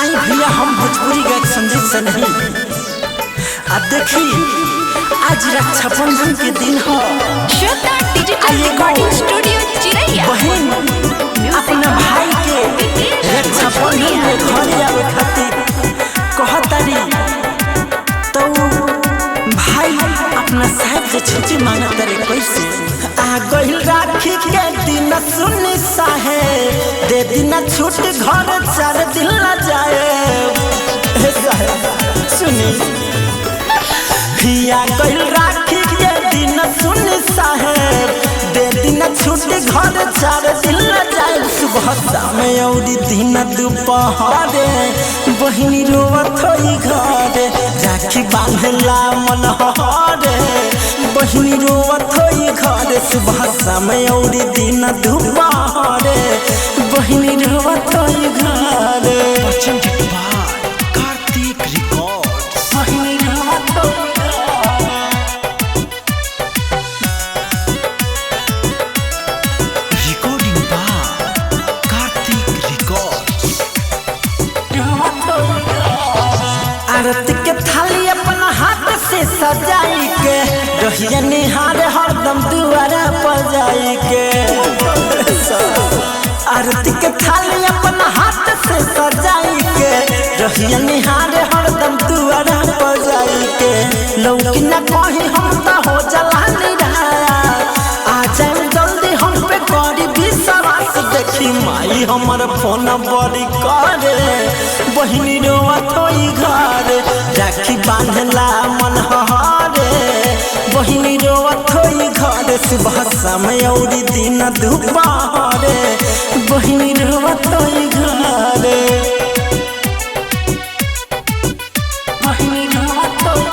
आई भैया हम भोजपुरी गायक संजय से नहीं देखी आज रक्षाबंधन के दिन हो। श्वेता डिजिटल रिकॉर्डिंग स्टूडियो चिरैया बहन अपना भाई के रक्षाबंधन में घर आवे खातिर कहतारी तो भाई अपना साहब से छुट्टी मांगत रे कैसे आ गइल राखी के दिन सुनी साहे दे दिन छूट घर 4 दिन न जाए सुनी हिया गइल राखी के दिन सुनी साहे दे दिन छूट घर 4 दिन न जाए सुबह शाम औरी दिन दोपहरे बहिनी रोवत होई घरे राखी बांधला मन हरे बहिनी रोवत होई घरे सुबह शाम औरी दिन दोपहरे बहिनी रोवत होई घरे कार्तिक रिकॉर्ड बहिनी रोवत होई रिकॉर्डिंग बाय कार्तिक रिकॉर्ड आरती के थाली अपना हाथ से सजाई के रहिया निहार हरदम दुआरा पर जाई के आरती के थाली अपना हाथ से सजाई के रहिया निहार हरदम दुआरा पर जाई के लौकी न कहीं हम त हो जला निराया आ जाए जल्दी हम पे करी विश्वास देखी माई हमर फोन बड़ी करे बहिनी रोवत होई घरे राखी बांधला मन हरे बहिनी रोवत होई घरे सुबह शाम औरी दिन दोपहरे बहिनी रोवत होई घरे बहिनी रोवत होई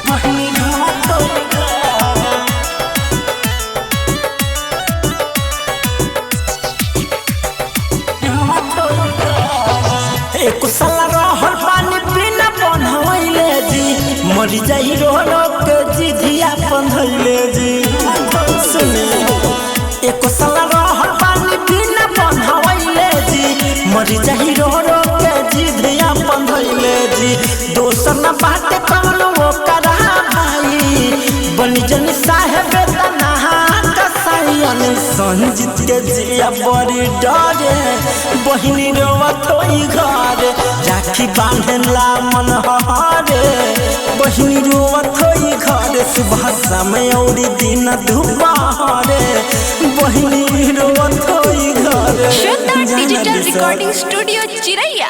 बहिनी रोवत होई एक साला रहल पानी बिना बन्हैले जी मरी जाई रो के जी धिया बन्हैले जी सुनी एक साला रहल पानी बिना बन्हैले जी मरी जाई रो के जी धिया बन्हैले जी दोसर न बात कवनो करा भाई बनी जन साहेब तना संजीत के जिया बड़ी डरे बहिनी रोवत होई घरे राखी बांधला मन हरे बहिनी रोवत होई घरे सुबह शाम औरी दिन दोपहरे बहिनी रोवत होई घरे। श्वेता डिजिटल रिकॉर्डिंग स्टूडियो चिरैया।